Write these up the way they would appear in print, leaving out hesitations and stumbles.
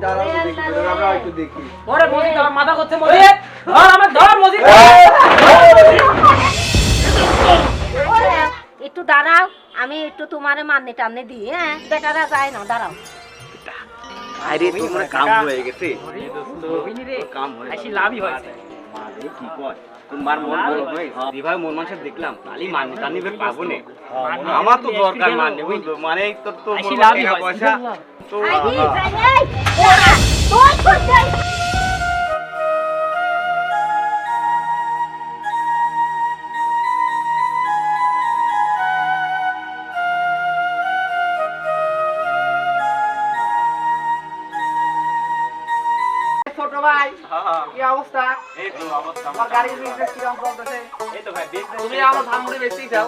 দাঁড়াও তো দেখি, আমরা একটু দেখি। ওরে মজিদ আমার মাথা করছে মজিদ, ধর আমার ধর মজিদ। ওরে একটু দাঁড়াও, আমি একটু তোমারে মাননি টাননি দিই। হ্যাঁ বেটারা যায় না, দাঁড়াও। আরে তোমার কাম হয়ে গেছে, কাম হয়ে আসি লাভই হয়েছে। মানে কি কয় তোমার মন বড় হই দিভাই মন মানুষ দেখলাম তালি মাননি টানি বে পাবো না। আমার তো দরকার মাননি বুঝছো, মানে তোর তো আসি বড় লাভই টাকা হয়েছে। পয়সা তো আই দি যাই এই ওরা তোর করতে ছোট ভাই কি অবস্থা? এই তো অবস্থা আমার গাড়ির বিজনেস কিরকম চলতেছে? এই তো ভাই বিজনেস তুমি এখনো ধানমুড়ি বেচতেই যাও?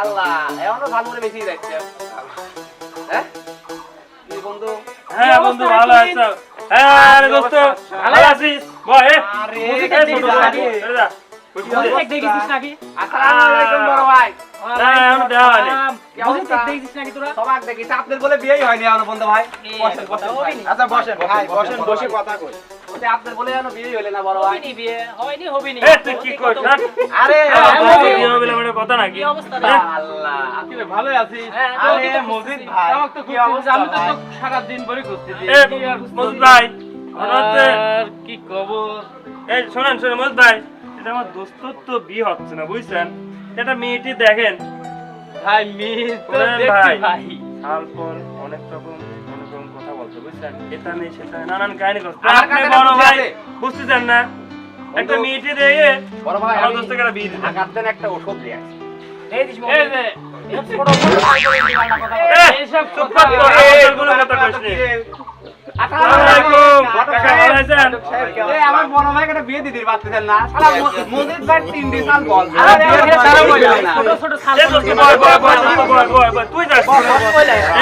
আল্লাহ, এখনো ধানমুড়ি বেচেই যাচ্ছ? হ্যাঁ কি বন্ধু? হ্যাঁ বন্ধু ভালো আছো? হ্যাঁ রে দোস্ত ভালো আছিস? বয় আরে মুজিক এই দেখিস ছোট ভাই। নাকি? যা মুজিক দেখিস নাকি? আসসালামু আলাইকুম বড় ভাই। না এখন দেওয়া হয়নি। কি অবস্থা? দেখিস নাকি তোরা? সবাক দেখিস, আপনাদের বলে বিয়েই হয়নি এখনো বন্ধু ভাই। বসেন বসেন ভাই। আচ্ছা বসেন ভাই বসেন বসে কথা কই। ওতে আপনাদের বলে এখনো বিয়েই হইলে না বড় ভাই। হয়নি। এ তুই কি কইছ? আরে বিয়ে হবে বলে কথা নাকি? আল্লাহ, আপনি ভাই ভালো আছিস? আরে মজিদ ভাই আমাকে তো কি খুঁজতেছিস, অবস্থা আমি তো ভাই? তোকে সারা দিন ভরে খুঁজতেছি। এ মজুদ ভাই মনে হচ্ছে আর কি খবর? এই শোনেন মজুদ ভাই, এটা আমার দোস্তর তো বিয়ে হচ্ছে না বুঝছেন, এটা মেয়েটি দেখেন ভাই মেয়ে তো শোনেন দেখছি ভাই, ভাই। তারপর অনেক রকম কথা বলছে বুঝছেন, এটা নেই সেটা নেই, নানান কাহিনী করছে। আমার আপনি কাছে বড় বুদ্ধি ভাই আছে। বুঝতেছেন না, একটা মেয়েটি দেখে বড় ভাই আমার আমি দোস্তকে একটা বিয়ে দিতে। আগার দিন একটা ওষুধ দিয়ে আসি। এই দিস এই যে, ছোট ছোট ভাই বলে দিলাম না কথা। এইসব চুপ কথা কর তো, আমার কোনো কথা কইস নি। আসসালামু আলাইকুম, কাকা ভালো আছেন? এই আমার বড় ভাইকে একটা বিয়ে দিদির পাচ্ছেন না, শালা মজিদ ভাই 3 দিন সাল বল। আরে আরে বিয়ে তারা দিদি বলে কই? না। ছোট ছোট সাল এ দোস্ত বয়, তুই যাস।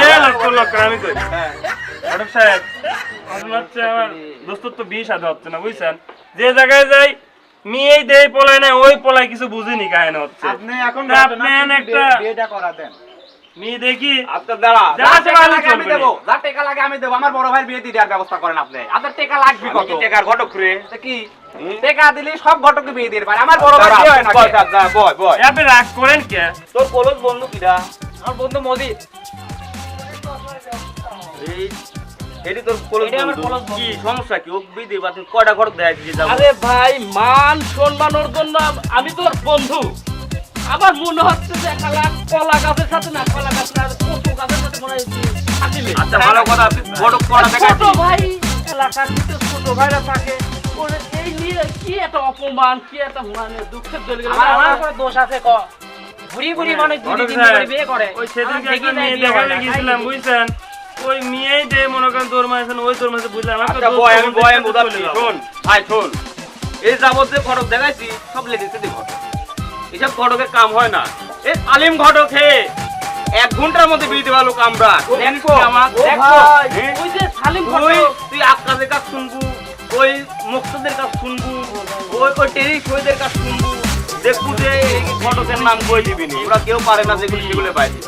এ লক্ষ আমি কই। ম্যাডাম সাহেব, আসলে হচ্ছে আমার দোস্তর তো বিয়ে সাথে হচ্ছে না বুঝছেন, যে জায়গায় যাই মেয়েই দেই পলায় না, ওই পলায় কিছু বুঝিনি কাহিনী হচ্ছে। আপনি এখন তা আপনি একটা বিয়েটা করা দেন। মেয়ে দেখি আপনার দাঁড়া যা আছে ভালো আমি চলবে দেব, না। যা টাকা লাগে আমি দেব। আমার বড় ভাই বিয়ে দিয়ে দেওয়ার ব্যবস্থা করেন আপনি। আপনার টাকা লাগবে কত? কি টাকার ঘটক রে? তা কি টাকা দিলে সব ঘটকে বিয়ে দিয়ে পারে। আমার বড় ভাই বিয়ে হয় না। বয় বয় এ আপনি রাগ করেন কে? তোর কলস বন্ধু কিরা? আমার বন্ধু মজিদ। এই এটি তোর কলস এটি আমার বন্ধু। কলস বন্ধু। কি সমস্যা কি? ও বিয়ে বাতি কয়টা ঘটক দেয় দিয়ে যাবো? আরে ভাই মান সম্মানের জন্য আমি তোর বন্ধু। আমার মনে হচ্ছে যে কলা গাছের সাথে না, কলা গাছ না, কচু গাছের সাথে মনে হয় থাকিলে। আচ্ছা ভালো কথা, তুই ঘটক করা ছোট দেখাচ্ছিস। ভাই এলাকার ভিতরে ছোট ভাইরা থাকে, ওরে এই নিয়ে কি একটা অপমান, কি একটা মানে দুঃখের দলে গেল। আমার কোনো দোষ আছে ক? ঘুরি ঘুরি মানে দুই ঘটক দিন সাহেব, করে বিয়ে করে। ওই সেদিনকে আমার একটা দেখি নাই মেয়ে বিয়ে হয় দেখাতে না। গেছিলাম বুঝছেন, ওই মেয়েই দে মনে করেন তোর মাঝে ওই তোর মাঝে বুঝলাম। আমাকে আচ্ছা দোস্ত বয় আমি বলতে বয় আমি চলে বুঝাচ্ছি। যাও। শোন আয় শোন, এই যাবত যে ঘটক দেখাইছি সব লেডিসে দি ঘটক। এসব ঘটকের কাম হয় না। এই আলিম ঘটক হে 1 ঘন্টার মধ্যে বিয়ে দেওয়া লোক আমরা। দেখো, আমার ও দেখো ভাই, ওই যে সালিম ওই ঘটক, তুই আক্কাদের কাছ শুনবু, ওই মুক্তদের কাছ শুনবু, ওই টেরি শহীদের কাছ শুনবু, দেখবু যে এই ঘটকের নাম কই দিবি নি। ওরা কেউ পারে না যেগুলো সেগুলো পাইবি।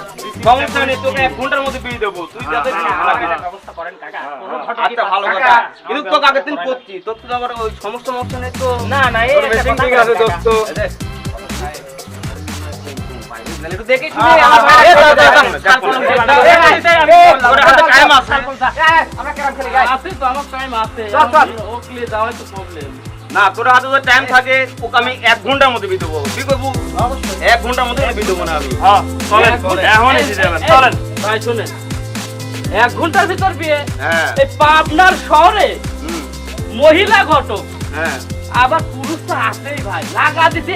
সমস্যা নেই, তোকে 1 ঘন্টার মধ্যে বিয়ে দেবো। তুই যাতে আমার একটা ব্যবস্থা করেন কাকা। কোনো ঘটক আচ্ছা ভালো কথা, কাকা, কিন্তু তোকে আগের দিন করছি, তোর তো আবার ওই সমস্যা মস্যা নেই তো। না না এই তোর একটা মেশিন কথা ঠিক বলেন আছে কাকা। দোস্ত। একটু দেখে শুনে আমার ভাই আমরা কেমন খেলি গাই? আছে তো আমার টাইম আছে। চল, চল। ওকলে যাওয়াই তো প্রবলেম। না তোর হাতে তো টাইম থাকে, ওকে আমি 1 ঘন্টার মধ্যে বিয়ে দেবো। কি করবো? 1 ঘন্টার মধ্যে বিয়ে দেবো না আমি। হ্যাঁ চলেন, এখনই দিয়ে দেবেন, চলেন। ভাই শুনেন, 1 ঘন্টার ভিতর বিয়ে। হ্যাঁ এই পাবনার শহরে হুম, মহিলা ঘটক, হ্যাঁ আবার পুরুষ তো আছেই ভাই। লাগা দিতে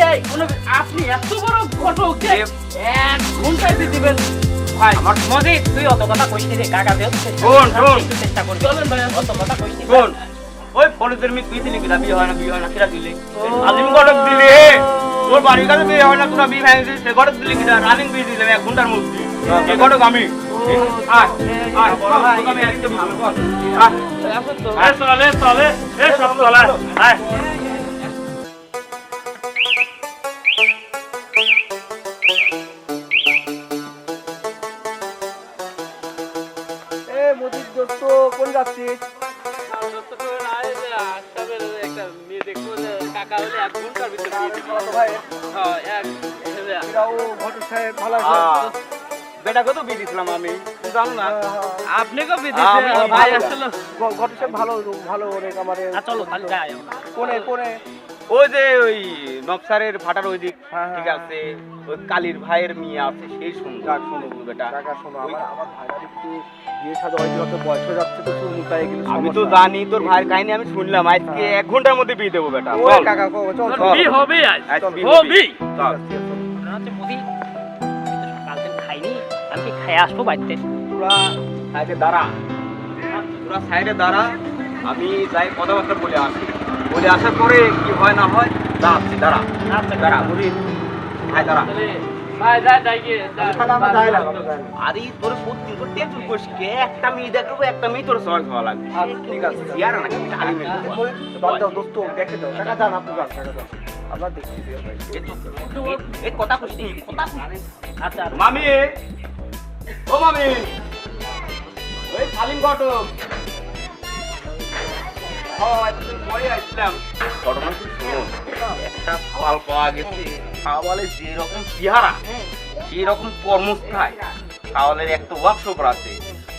আপনি এত বড় ঘটক যে 1 ঘন্টায় দিয়ে দিবেন ভাই। আমার মজিদ তুই অত কথা কইস নি রে কাকা দেও শোন, শোন। চেষ্টা করবি চলেন ভাই। অত কথা কইস নি শোন, ওই ফরিদের মেয়ে তুই দিলি কিনা বিয়ে হয় না, বিয়ে হয় না কিরা দিলি? আলিম ঘটক দিলি। তোর বাড়ির কাছে বিয়ে হয় না, তোরা বিয়ে ভাঙছিস, সে ঘটক দিলি কিনা? আলিম বিয়ে দিলাম 1 ঘন্টার মধ্যে। এই ঘটক আমি। আয়, আয়, তোকে আমি একদম ভালো কথা। আয়। এখন তো এ চলে, এ সব চলে, আয়। এ মজিদ দোস্ত কোন যাচ্ছিস? একটা মেয়ে দেখবো যে কাকা হলে 1 ঘন্টার ভিতরে দিয়ে দিবি। ভাই হ্যাঁ এক এটাও ঘটক সাহেব ভালো আছে বেটাকে তো বিয়ে দিছিলাম আমি, তুই জানো না? আপনি কো বিদেশে ভাই আসলে ঘটক সাহেব ভালো ভালো অনেক আমার চলো তাহলে যাই কোনে কোনে ওই যে ওই নবসারের ভাটার ওই দিক, হ্যাঁ, ঠিক হ্যাঁ। আছে, ওই কালীর ভাইয়ের মেয়ে আছে, সেই সুন্দর শোনো বেটা। টাকা শোনো আমার ভাইয়ের একটু বিয়ে সাথে হয়তো বয়স হয়ে যাচ্ছে তো চুল মুটাই গেলে আমি তো জানি তোর ভাইয়ের কাহিনী, আমি শুনলাম আজকে 1 ঘন্টার মধ্যে বিয়ে দেবো বেটা। ওই চল। কাকা চল চল। কি হবে আজ আজ বিয়ে হবি চল। হচ্ছে বুঝি কালকে খাইনি আমি কি খাই আসবো বাড়িতে তোরা সাইডে দাঁড়া, তোরা সাইডে দাঁড়া, আমি যাই কথাবার্তা বলে আসি, বলে আসার পরে কি হয় না হয় দাঁড়াচ্ছি, দাঁড়া দাঁড়া বুঝি, হ্যাঁ দাঁড়া। ভাই যাই যাই গিয়ে তাহলে আমরা যাই না আরে তোর সত্যি তোর টেনশন করিস কে, একটা মেয়ে দেখবো, একটা মেয়ে তোর সহজ ভালো লাগবে। ঠিক আছে ইয়ার না আলি মেয়ে দোস্ত দেখে দাও টাকা যান আপনি যান টাকা যান আমরা দেখছি এই কথা কইছি, কথা কইছি। আচ্ছা মামি, ও মামি, ওই সালিম ঘটক, পরে আসলাম। ঘটনা কি শোন, একটা ফল পাওয়া গেছে, খাওয়ালে যেরকম চেহারা সেরকম কর্মস্থায়, খাওয়ালের একটা ওয়ার্কশপ আছে,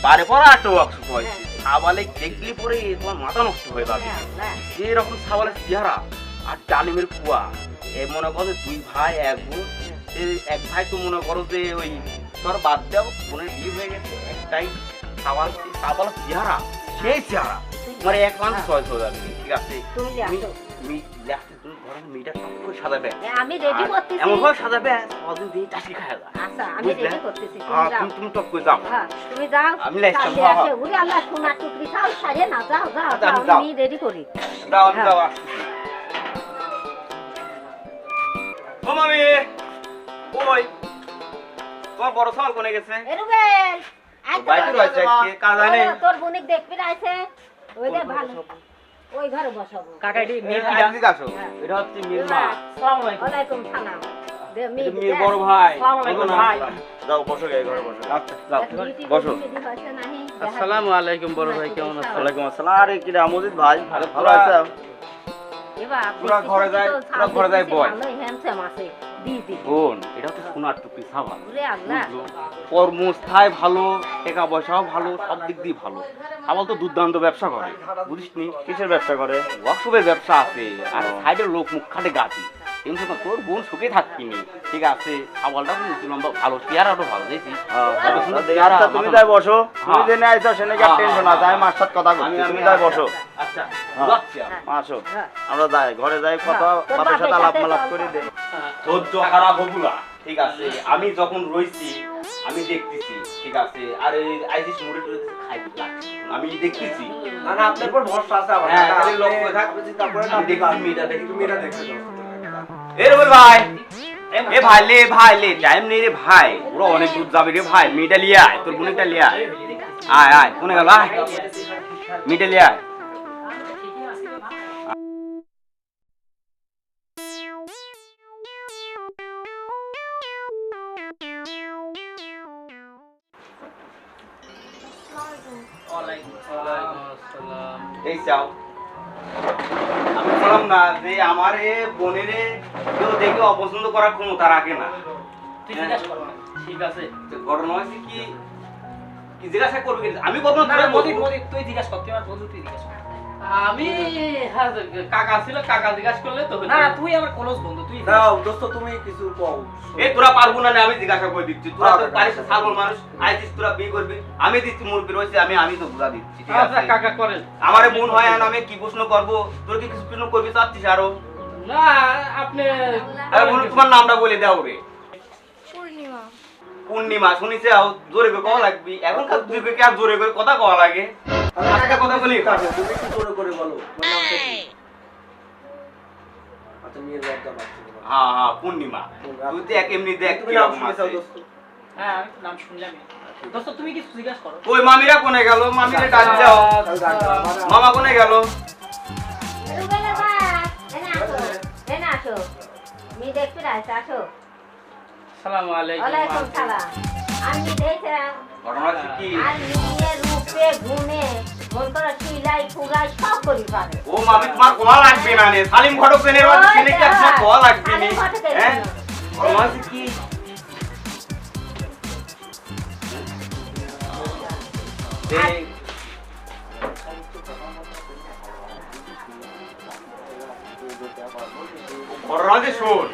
বারে পরে একটা ওয়ার্কশপ হয়েছে, খাওয়ালে দেখলি পরে তোমার মাথা নষ্ট হয়ে যাবে, যেরকম খাওয়ালের চেহারা আর ডালিমের কুয়া। এ মনে করো 2 ভাই 1 বোন, এক ভাই তো মনে করো যে ওই তোর বাদ দাও, বোনের বিয়ে হয়ে গেছে, একটাই খাওয়াল চেহারা, সেই চেহারা মানে 1 মাস 6 হয়ে যাবে, ঠিক আছে? তুমি যে আসো। তুমি ঘরের মেয়েটা টপ করে সাজাবে, আমি রেডি করতেছি। এমন ভাবে সাজাবে সদিন দিয়ে টাসি খায় যায়। আচ্ছা আমি বুঝলে? রেডি করতেছি, তুমি যাও। তুমি টপ করে যাও। হ্যাঁ তুমি যাও। আমি লাইটটা সাজিয়ে বাবা। আসে, ওরে আল্লাহ সোনার টুকরি চাও সারিয়ে না, যাও যাও আচ্ছা, যাও, আমি যাও। আমি রেডি করি। দাও আমি হ্যাঁ। যাও আসছি। ও মামি, ওই তোমার বড় সওয়াল কোনে গেছে? এ রুবেল, আয় তো। বাইরে রয়েছে আজকে, কাজ হয় নাই। তোর বোনিক দেখবি আইছে, ওই দে ভালো, ওই ঘরে বসাবো। কাকা এটি মেয়ে এই আজকে আসো। এটা হচ্ছে মির মা। আসসালামু আলাইকুম ওয়ালাইকুম সালাম। দে এটা মেয়ে মির বড় ভাই। আসসালামু আলাইকুম বলো না। ভাই। যাও বসো গে ঘরে বসো। আচ্ছা যাও বসো। আসসালামু আলাইকুম বড় ভাই, কেমন আছেন? ওয়ালাইকুম আসসালাম। আরে কি রে আমজিদ ভাই, আরে ভালো আছো? পুরা ঘরে যায়, পুরা ঘরে যায় বয়। ভালো হ্যান্ডসাম আছে, দি দি। বোন, এটা তো সোনার টুপি সাবা। ওরে আল্লাহ। কর্মস্থায় ভালো, টাকা পয়সাও ভালো, সব দিক দিয়ে ভালো। আমার তো দুর্দান্ত ব্যবসা করে, বুঝিস নি? কিসের ব্যবসা করে? ওয়ার্কশপের ব্যবসা আছে, আর সাইডের লোক মুখ খাটে গাছি। কিন্তু তোর বোন সুখে থাকবি নি, ঠিক আছে? খাবারটা ভালো, চেয়ারটাও ভালো, দেখছিস? তুমি যাই বসো, তুমি জেনে আইছো সেনে কি টেনশন আছে, আমি মার সাথে কথা বলছি, তুমি যাই বসো। আচ্ছা, হ্যাঁ। বুঝাচ্ছি আমি। আসো আমরা যাই ঘরে যাই, কথা বাপের সাথে আলাপ মালাপ করে দে। ধৈর্য হারা বগুলা, ঠিক আছে? আমি যখন রইছি আমি দেখতেছি, ঠিক আছে? আর এই আইজিস মুড়ি টুড়ি খাই লাগছে, আমি দেখতেছি। না না আপনার উপর ভরসা আছে আমার হ্যাঁ, খালি লক্ষ্য থাক। তারপরে আমি দেখছি মেয়েটা দেখি, তুমি এটা দেখে যাও এ রবল ভাই, এ ভাই লে টাইম নেই রে ভাই, ওরা অনেক দূর যাবে রে ভাই, মেয়েটা লিয়ে আয়, তোর বোনটা লিয়ে আয়। আয় আয়, কোনে গেল? আয়, মেয়েটা লিয়ে আয়। এই চাও, আমি বললাম না যে আমার এ বোনের কেউ দেখে অপছন্দ করার ক্ষমতা রাখে না। ঠিক আছে তো ঘটনা হয়েছে কি, কি জিজ্ঞাসা করবি? আমি কত তুই জিজ্ঞাসা কর, তুই আমার বন্ধু, তুই জিজ্ঞাসা কর। আমি হ্যাঁ, কাকা ছিল, কাকা জিজ্ঞাসা করলে তো না তুই আমার ক্লোজ বন্ধু, তুই দাও দোস্ত তুমি কিছু কও এ তোরা পারবো না, আমি জিজ্ঞাসা করে দিচ্ছি। তোরা তো পারিস না, ছাগল মানুষ, আইছিস তোরা বিয়ে করবি, আমি দিচ্ছি মুরগি রয়েছে, আমি তো বুঝা দিচ্ছি, ঠিক আছে? কাকা করেন আমারে মন হয় না, আমি কি প্রশ্ন করবো? তোর কি কিছু প্রশ্ন করবি চাচ্ছিস আরো? না আপনি আরে বলুন তোমার নামটা বলে দাও রে। পূর্ণিমা শুনিছে, জোরে করে কওয়া লাগবি। এখন যুগে কি আর জোরে করে কথা কওয়া লাগে? আজকে কথা বলি, তুমি কি জোরে করে বলো তোমার নামটা কি? আচ্ছা মেয়ের লজ্জা পাচ্ছে হ্যাঁ হ্যাঁ পূর্ণিমা, তুই তো এক এমনি দেখ তুমি কি নাম রকম শুনেছো আছে। দোস্ত হ্যাঁ আমি নাম শুনলাম। দোস্ত তুমি কিছু জিজ্ঞাসা করো। ওই মামিরা কোনে গেল? মামিরে ডাক দাও। মামা কোনে গেল? রুবেলের মা, এনে আসো, মেয়ে দেখবি আইছে, আসো। আসসালামু আলাইকুম। ওয়ালাইকুম সালাম। আমি দেখছিলাম ঘটনা হচ্ছে কি, আর মেয়ে রূপে গুণে মন করে সিলাই ফুরাই সব করি পারে। ও মামি তোমার কোয়া লাগবে না রে সালিম ঘটক পেনের বাড়ি ছেলেকে তোমার কোয়া লাগবে নি হ্যাঁ আমার কি এই ঘররাজে শোন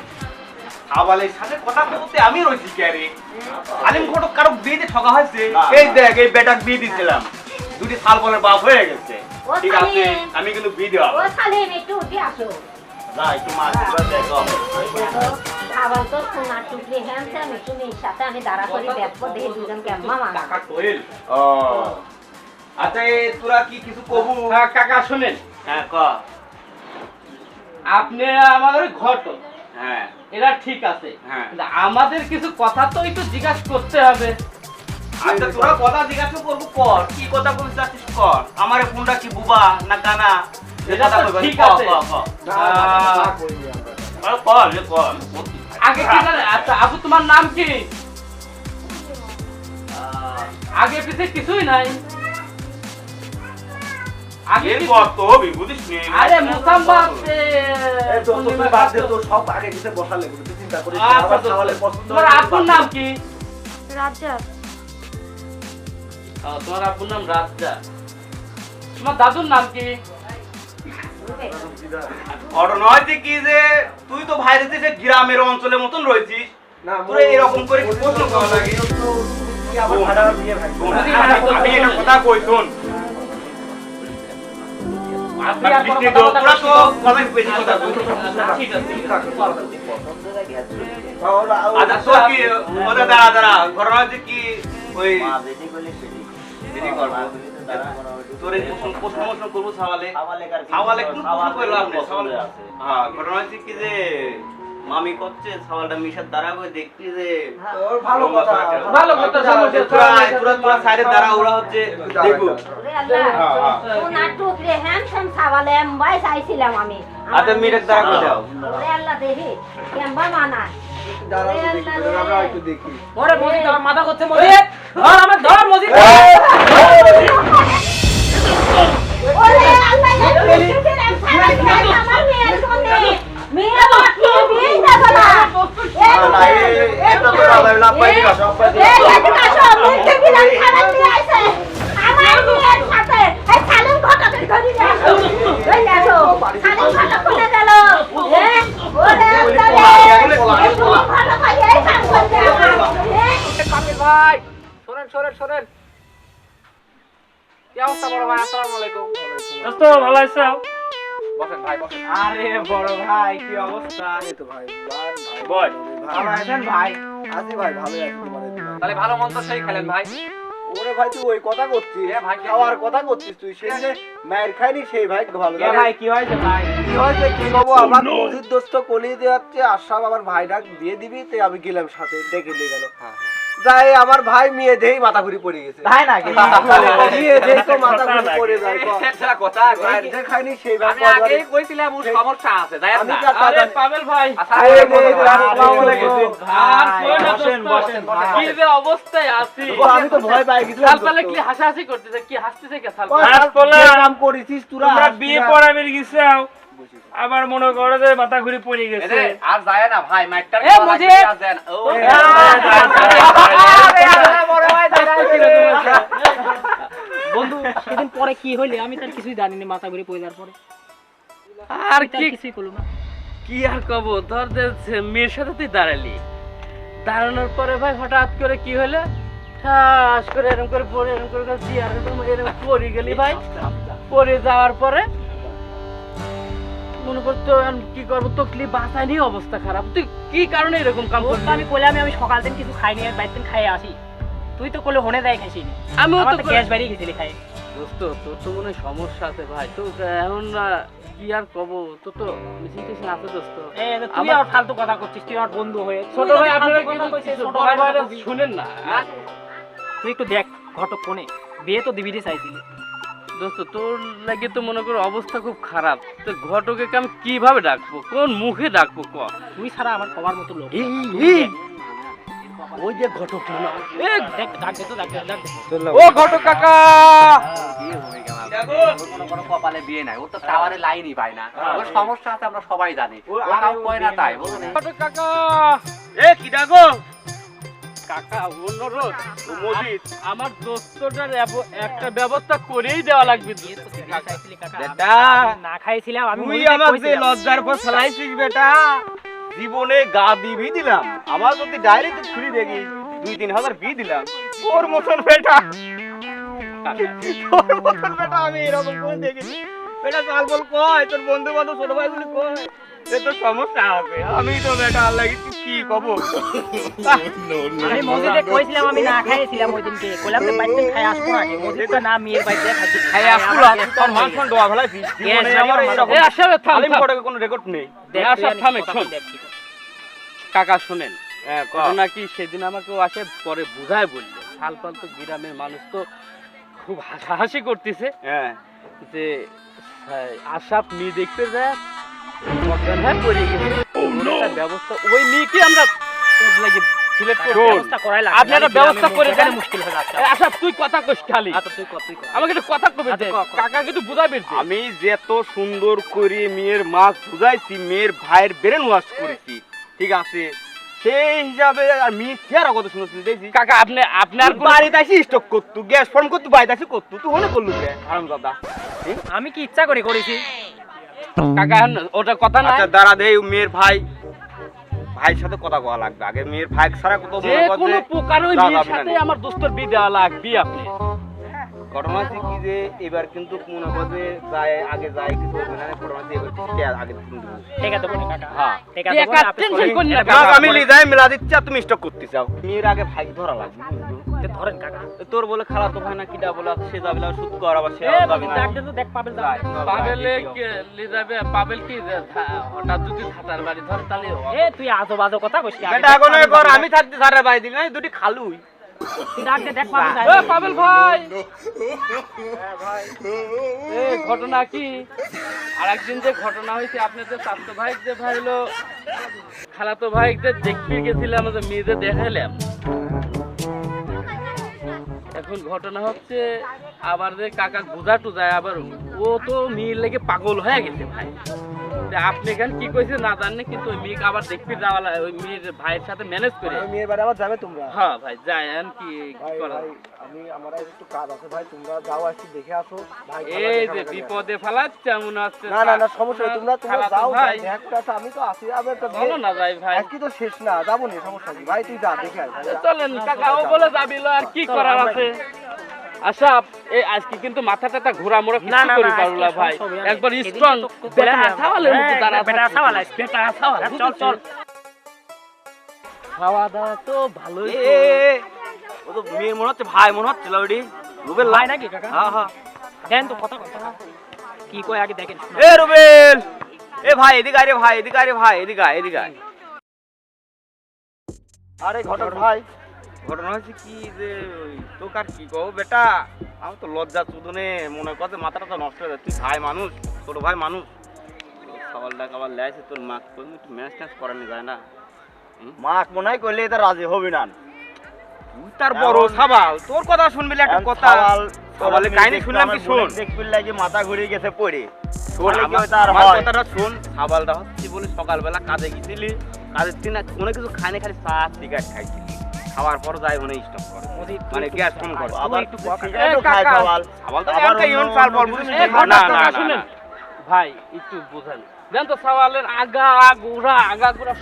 আবালের সাথে কথা বলতে আমি রয়েছি কে রে সালিম ঘটক কারো বিয়েতে ঠকা হয়েছে এই দেখ এই বেটাক বিয়ে দিছিলাম দুটি সাল বলের বাপ হয়ে গেছে ও ঠিক আছে সালিম। আমি কিন্তু বিয়ে দেওয়া ও সালিম একটু উঠে আসো। না একটু মাছ দেখো আবার তো সোনার টুকরি হ্যান্ডসাম একটু মেয়ের সাথে আমি দাঁড়া করে দেখবো দেখি দুজন কেমন মামা। কাকা কোয়েল ও আচ্ছা তোরা কি কিছু কবু হ্যাঁ কাকা শুনেন, হ্যাঁ ক আপনি আমাদের ঘটক, হ্যাঁ এটা ঠিক আছে, হ্যাঁ। কিন্তু আমাদের কিছু কথা তো একটু জিজ্ঞাসা করতে হবে। আচ্ছা তোরা কথা জিজ্ঞাসা করবো কর কি কথা বলতে চাচ্ছিস কর আমার ফোনটা কি বুবা না কানা এটা তো ঠিক আছে। আগে কি জানেন? আচ্ছা আপু তোমার নাম কি? আগে পিছে কিছুই নাই। আগে এর কি- কর তো বুঝিস নি আরে মুসাম্বা সব আগে কিছু বসালে তুই চিন্তা করিস আচ্ছা, আবার তো- তাহলে পছন্দ তোমার আপুর নাম কি? রাজ্জাক। তোমার আপুর নাম রাজ্জাক। তোমার দাদুর নাম কি? ঘটনা হয়েছে কি যে তুই তো ভাইরে যে গ্রামের অঞ্চলের মতন রয়েছিস না তোরা এরকম করে কি প্রশ্ন করা লাগে কি আবার ভাড়া দিয়ে ভাই আমি একটা কথা কই শোন আপনি আর কোনো বৃষ্টি কথা তো তোরা তো বলতে অনেক বেশি কথা বলছিস ঠিক আছে। আচ্ছা তোর কি ওটা দাঁড়া দাঁড়া ঘটনা হয়েছে কি ওই দিদি করবো তোরে প্রশ্ন করবো সওয়ালে সওয়ালে কোন প্রশ্ন করে লাভ নেই সওয়াল হ্যাঁ ঘটনা হয়েছে কি যে মামি করছে সওয়ালটা মিশার দ্বারা করে দেখছি যে ওর ভালো কথা ভালো কথা সমস্যা তোরা সাইডের দ্বারা ওরা হচ্ছে দেখো ওরে আল্লাহ, সোনার টুকরি হ্যান্ডসাম সাবালে এমবাই চাইছিলাম আমি। আচ্ছা মিরের দ্বারা করে দাও ওরে আল্লাহ দেখি কেমবা মানায়। দাঁড়াও ওরে দেখি আল্লাহ রে। আমরা একটু দেখি ওরে মজিদ আমার মাথা করছে মজিদ ধর আমার ধর মজিদ ওরে আল্লাহ রে, টুকরির সাবাল দিয়ে আমার মেয়ের সঙ্গে মেয়ে বাকি বিয়ে যাবে না। না এটা তো আলাদা পাই দিবা সব পাই দিবা এই এদিকে আসো, মেয়েকে বিরাট খাবার নিয়ে আইছে। আমার মেয়ের সাথে এই সালিম ঘটকের ঘরে নিয়ে আসো। এই আসো, সালিম ঘটক কোনে গেল? ওরে আল্লাহ রে, ঘটক ভাই এই কাম করছে আমার। কামিল ভাই শোনেন শোনেন শোনেন, কি অবস্থা বড় ভাই? আসসালামু আলাইকুম। দোস্ত ভালো আছো? বসেন ভাই বসেন। আরে বড় ভাই কি অবস্থা এই তো ভাই ভাই বল। ভালো আছেন ভাই আছি ভাই ভালো আছি তোমারে তাহলে ভালো মন্দ সেই খেলেন ভাই। ওরে ভাই তুই ওই কথা করছিস এ ভাই, খাওয়ার কথা করছিস তুই সেই যে মায়ের খাইনি সেই ভাই ভালো এ ভাই কি হয়েছে ভাই কি হয়েছে কি কব আমার মজিদ দোস্ত কলি দিয়ে যাচ্ছে আশরাফ আমার ভাইটা দিয়ে দিবি তাই আমি গেলাম সাথে ডেকে নিয়ে গেল যাই আমার ভাই মেয়ে দেই মাথা ঘুরি পড়ে গেছে ভাই নাকি মেয়ে দেই তো মাথা ঘুরি পড়ে যায় এটা কথা মায়ের যে খাইনি সেই ভাই আমি আগেই কইছিলাম ওর সমস্যা আছে তাই আমি না? যা- আরে পাবেল ভাই আসসালামু আর কই না বসেন, দোস্ত, বসেন, বসেন। কি যে অবস্থায় আছি আমি তো ভয় পাই গেছিলাম সালপালে কি হাসাহাসি করতেছে, কি হাসতেছে কে সালপালে? হাত তোলা। কাম করেছিস তোরা তোমরা বিয়ে পড়াবের গেছাও আবার মনে করো যে মাথা ঘুরে পড়ে গেছে এরে আর যায় না ভাই মাইকটার এ মজিদ! দেন ও বন্ধু সেদিন পরে কি হইলে আমি তার কিছুই জানি না, মাথা ঘুরে পড়ে যাওয়ার পরে আর তার কি কিছুই করলো না। কি আর কব, ধর যে মেয়ের সাথে তুই দাঁড়ালি, দাঁড়ানোর পরে ভাই হঠাৎ করে কি হলো, ঠাস করে এরকম করে পড়ে এরকম করে চেয়ার এরকম পড়ে গেলি ভাই। পড়ে যাওয়ার পরে মনে করতো কি করবো, তকলি বাঁচায়নি, অবস্থা খারাপ। তুই কি কারণে এরকম কাম ওর করলি? তো আমি কইলাম আমি সকাল দিন কিছু খাইনি, আর বাইর দিন খাইয়ে আসি। তুই তো কইলে হনে দেয় খাইছিনি, আমিও আমার তো তো গ্যাস বাড়িয়ে গেছিলি খাই। দোস্ত তোর তো মনে হয় সমস্যা আছে ভাই, তো এখন কি আর কব, তোর তো মেশিন টেশিন আছে দোস্ত। এই যে তুই আর ফালতু কথা করছিস, তুই আমার বন্ধু হয়ে। ছোট ভাই আপনারা কিন্তু ছোট ভাইরা শুনেন না। তুই একটু দেখ ঘটক কোনে বিয়ে তো দিবিরই চাইছিলি। দোস্ত তোর লাগে তো মনে করো অবস্থা খুব খারাপ, তো ঘটকে আমি কিভাবে ডাকবো, কোন মুখে ডাকবো ক? তুই ছাড়া আমার কবার মতো লোক। ওই যে ঘটক মনে হয়। এ, দেখ ডাক দে তো ডাক দে ডাক দে ও ঘটক কাকা বিয়ে হয়ে গেল কোনো কপালে বিয়ে নাই, ওর তো টাওয়ারে লাইনই পায় না, ওর সমস্যা আছে আমরা সবাই জানি, ও কাউ কয় না তাই বুঝলেন। ঘটক কাকা এ কি ডাকো কাকা অনুরোধ ও মজিদ আমার দোস্তটার একটা ব্যবস্থা করেই দেওয়া লাগবে বেটা না খাইছিলাম আমি তুই মজিদকে আমার যে কইছিলাম। লজ্জার পর চালাইছিস বেটা জীবনে গা দিবি দিলাম আমার যদি ডাইরেক্ট ছুরি দেখি 2-3 হাজার বি দিলাম তোর মতন বেটা তোর মতন বেটা আমি এরকম করে দেখিনি বেটা চাল বল কয় তোর বন্ধু বান্ধব ছোট ভাইগুলি কয় এ তো সমস্যা আছে আমি তো বেটা আল্লাহ কি কব আমি মজিদে কইছিলাম আমি না খাইছিলাম ওই দিনকে কইলাম যে বাইতে খাই আসবো আগে মজিদ তো না মেয়ের বাইতে খাইছি খাই আসলো তোর মান সম্মান দোয়া ফেলাইছিস জীবনে আমার এরকম এ আসাবে থাম আলিম কোডে কোনো রেকর্ড নেই আশা থামে শোন কাকা শোনেন হ্যাঁ ঘটনা কি সেদিন আমাকেও আসে পরে বুঝায় বললে সালপাল তো গ্রামের মানুষ তো খুব হাসাহাসি করতেছে হ্যাঁ যে আশাপ মেয়ে দেখতে যায় অজ্ঞান হয়ে পড়ে গেছে একটা ব্যবস্থা ওই মেয়েকে আমরা ওর লাগে সিলেক্ট করে ব্যবস্থা করাই লাগবে আপনি একটা ব্যবস্থা করে দেন মুশকিল হয়ে যাচ্ছে আশাপ তুই কথা কইস খালি আচ্ছা তুই কত তুই কত আমাকে একটা কথা কবে দে কাকা কিন্তু বুঝাবে আমি যত সুন্দর করে মেয়ের মাছ বুঝাইছি মেয়ের ভাইয়ের ব্রেন ওয়াশ করেছি ঠিক আছে সেই হিসাবে আর মেয়ে চেহারা কত সুন্দর দেখছি কাকা আপনি আপনার বাড়িতে আসি স্টক করতু গ্যাস ফর্ম করতু বাড়িতে আসি করতু তুই হলে করলু কে হারামজাদা আমি কি ইচ্ছা করে করেছি কাকা ওটা কথা না আচ্ছা দাঁড়া দে মেয়ের ভাইয়ের সাথে কথা কওয়া লাগবে আগে মেয়ের ভাই ছাড়া কত যে কোনো প্রকার ওই মেয়ের সাথে আমার দোস্তর বিয়ে দেওয়া লাগবে আপনি ঘটনা হচ্ছে কি যে এবার কিন্তু মনে করে যায় আগে যায় কিছু হবে না ঘটনা হচ্ছে এবার কিছু আগে কিন্তু ঠিক আছে বলি কাকা হ্যাঁ ঠিক আছে টাকা টেনশন করেন না মাছ আমি লিজাই মেলা দিচ্ছি আর তুমি স্টক করতে চাও মেয়ের আগে ভাই ধরা লাগবে তে ধরেন কাকা তোর বলে খালা তো হয় না কিডা বলে সে যাবে না সুদ কর আবার সে এ যাবে না ডাক দে তো দেখ পাবেল দাও পাবেলে লিজাবে পাবেল কি হঠাৎ যদি ধাতার বাড়ি ধরে তাহলে এ তুই আজো বাজো কথা কইছিস বেটা এখন কর আমি থাকতে সারা বাই দিল না দুটি খালুই তুই ডাক দে দেখ পাবেল এ পাবেল ভাই এ ঘটনা কি আরেকদিন যে ঘটনা হয়েছে আপনাদের চাচতো ভাই যে ভাই হলো খালাতো ভাই যে দেখতে গেছিলাম যে মেয়েদের দেখাইলাম এখন ঘটনা হচ্ছে আবার যে কাকা বুঝা টুজায় আবার ও তো মেয়ের লেগে পাগল হয়ে গেছে ভাই তা আপনি এখানে কি কইছে না জানেন কিন্তু ওই মেয়েকে আবার দেখতে যাওয়া ওই মেয়ের ভাইয়ের সাথে ম্যানেজ করে ওই মেয়ের বাড়ি আবার যাবে তোমরা হ্যাঁ ভাই যান কি ভাই করা ভাই আমি আমার একটু কাজ আছে ভাই তোমরা যাও আসি দেখে আসো ভাই এই যে বিপদে ফেলাচ্ছে মনে হচ্ছে না না না সমস্যা নেই তোমরা খালাতো যাও ভাই একটা আমি তো আছি আবার একটা বলো না যাই ভাই একই তো শেষ না যাবো না সমস্যা কি ভাই তুই যা দেখে আয় ভাই, যা। চলেন কাকা ও বলে যাবিল আর কি করার আছে আচ্ছা এই আজকে কিন্তু মাথা টাটা ঘোরা মোড়া কিছু করে পারলো না ভাই একবার স্ট্রং বেটা ছাওয়ালের মতো দাঁড়া বেটা ছাওয়াল বেটা ছাওয়াল চল চল খাওয়া দাওয়া তো ভালোই এ ও তো মেয়ে মনে হচ্ছে ভাই মনে হচ্ছে লাউডি রুবেল ভাই নাকি কাকা হ্যাঁ হ্যাঁ দেন তো কথা কথা কি কয় আগে দেখেন এ রুবেল এ ভাই এদিকে আয় রে ভাই এদিকে আয় রে ভাই এদিকে আয় এদিকে আয় আরে ঘটক ভাই ঘটনা হচ্ছে কি যে তোক আর কি কও বেটা আমি তো লজ্জা চুদনে মনে করতে মাথাটা তো নষ্ট হয়ে যায় তুই ভাই মানুষ ছোট ভাই মানুষ সকালটা আবার লেছে তোর মাছ করবি একটু ম্যাচ ট্যাচ করানো যায় না মাক মনে হয় করলে এটা রাজি হবি না তুই তার বড় সাবাল তোর কথা শুনবি একটা কথা সবালে কাহিনী শুনলাম কি শোন দেখবি লাগে মাথা ঘুরে গেছে পড়ে শোন আমার কথাটা শোন সাবালটা হচ্ছে বলে সকালবেলা কাজে গেছিলি কাজের দিন কোনো কিছু খাইনি খালি চা সিগারেট খাইছিলি খাওয়ার পর যাই মনে স্টপ করে মানে গ্যাস ফোন করে আবার একটু খাই খাওয়াল সাবাল তো একটা ইউন চাল বল বুঝিস না না শুনেন ভাই একটু বুঝেন জান তো সওয়ালের আগা গুড়া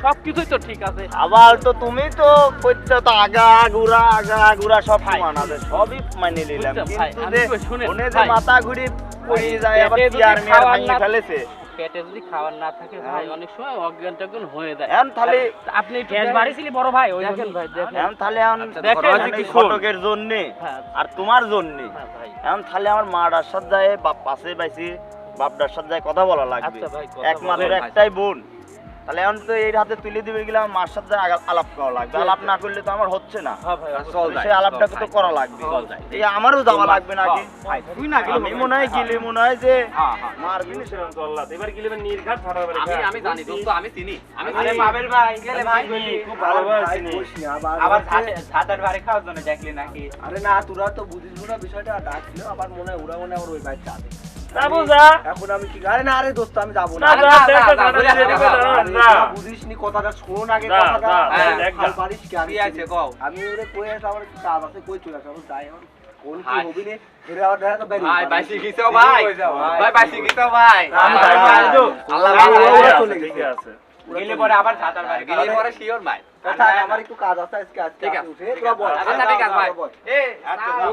সব কিছুই তো ঠিক আছে আবার তো তুমি তো কইছো তো আগা গুড়া সব সমান আছে সবই মানে নিলাম বুঝলাম ভাই, কিন্তু আমি যে তো শুনেন, ওনে যে ভাই। মাথা ঘুরি পড়ে যায় আবার পেটে যদি চেয়ার মেয়ার খাওয়ার ভাঙি না- ফেলেছে পেটে যদি খাবার না থাকে ভাই অনেক সময় অজ্ঞান টজ্ঞান হয়ে যায় এখন তাহলে আপনি একটু গ্যাস বাড়িছিলি বড় ভাই ওই দেখেন ভাই দেখেন এখন তাহলে দেখেন, কি ফটকের জন্য হ্যাঁ আর তোমার জন্য হ্যাঁ ভাই এখন তাহলে আমার মাটার সাথে যায় বাপ পাশে পাইছি বাপটার সাথে যায় কথা বলা লাগবে আচ্ছা ভাই, কথা একমাত্র বলেন। একটাই বোন তাহলে এখন তো এই হাতে তুলে দিবে গেলে আমার মার সাথে আলাপ করা লাগবে, আলাপ না করলে তো আমার হচ্ছে না। সেই আলাপটাকে তো করা লাগবে, এই আমারও যাওয়া লাগবে নাকি? তুই না গেলে আমি মনে হয় গেলে মনে হয় যে মারবি না। সেরকম তো আল্লাহ এবার গেলে নির্ঘাত ফাটাবে। আমি জানি দোস্ত, আমি চিনি। আমি আরে পাবেল ভাই গেলে ভাই খুব ভালোভাবে চিনি। আবার ঝাঁটার বাড়ি খাওয়ার জন্য দেখলি নাকি? আরে না, তোরা তো বুঝিস না বিষয়টা, ডাকছিল আবার মনে হয় ওরা মনে হয় ওই বাইক যাবে। যাবো যা। এখন আমি কি, আরে না আরে দোস্ত আমি যাবো না। না যা, দেখ তো ঝাঁটা দিয়ে দিবে, যা। বুঝিস নি কথাটা, শোন আগে যা, কথাটা। যা, হ্যাঁ, দেখ হাল যা। পারিস কি? কি আছে কও? আমি ওরে কই আসে আমার একটু কাজ আছে, কই চলে আসে আমি যাই। এখন কোন কি হাই। হবি নে ধরে আবার দেখা তো বেরিয়ে ভাই যাবে। বাইসি গিয়েছো ভাই, ভাই বাইসি গিয়েছো ভাই। আমি যাই ভাই, তো। আল্লাহ আল্লাহ ভালো ওরা আছে। চলে ঠিক গেছে। আছে। গেলে পরে আবার ঝাঁটার বাড়ি গেলে পরে শিওর ভাই। কথা আমার একটু কাজ আছে আজকে, ঠিক আজকে আছে, উঠে তোরা বল। আচ্ছা ঠিক আছে ভাই। এ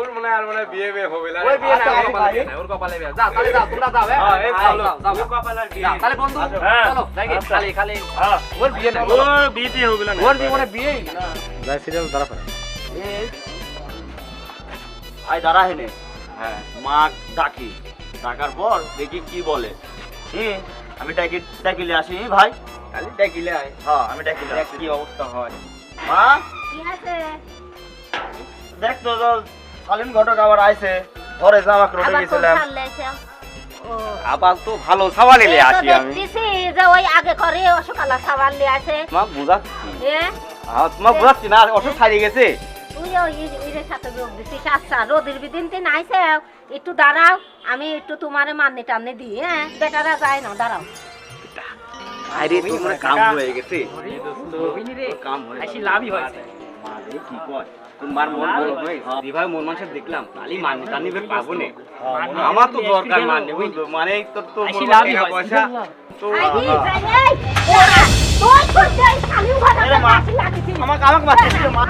ওর মনে হয় আর মনে হয় বিয়ে হবে না। ওই বিয়ে আচ্ছা, না, ওর কপালে বিয়ে নাই, ওর কপালে বিয়ে। যা তাহলে যাও, তোমরা যাও। হ্যাঁ, এই চলো। যাও, যাও। কপালার বিয়ে। যা, তাহলে বন্ধু হ্যাঁ। চলো দেখি আচ্ছা। খালি খালি হ্যাঁ। ওর বিয়ে নাই। ও বিয়েতে হবে না। ওর বিয়ে মানে বিয়েই না। আয় দাঁড়া হেনে। হ্যাঁ মা ডাকি, ডাকার পর দেখি কি বলে। আমি ডাকিলে আসি ভাই, খালি দেখিলে আয়। হ্যাঁ আমি ডাকিলে দেখ কি অবস্থা হয়। মা কি আছে? দেখ তো সালিম ঘটক আবার আইছে, ঘরে জামা রোদে আবার কোন গেছিলাম, সাল লেছে? ও আবার তো ভালো সাবাল এলে এই তো আসি আমি। দেখতেছি যে ওই আগে করে অসকালা সাবান নিয়ে আছে। তোমাকে বুঝাচ্ছি, এ হ্যাঁ তোমাকে বুঝাচ্ছি না, অসুখ ছাড়িয়ে গেছে। তুই ওই এর সাথে যোগ দিছিস। আচ্ছা রোদের বিদিন তিন আইছে, একটু দাঁড়াও, আমি একটু তোমারে মান্নি টান্নি দিই। হ্যাঁ বেটারা যায় না, দাঁড়াও। আরে তোমার কাম হয়ে গেছে, কাম হয়ে আসি লাভই হয়েছে। মা রে কি কয়, তোমার মন বলো ভাই, দিভাই মন মানুষ দেখলাম তালি মান্নি টান্নি বের পাবো নে। আমার তো দরকার মান্নি, বুঝলো, মানে তোর তো আসি লাভই হয়েছে। পয়সা তো আই দি যাই এই ওরা তোর খুঁজে খালি ভাড়া আরে মা, লাগি আমাকে বাঁচিয়েছিল মা।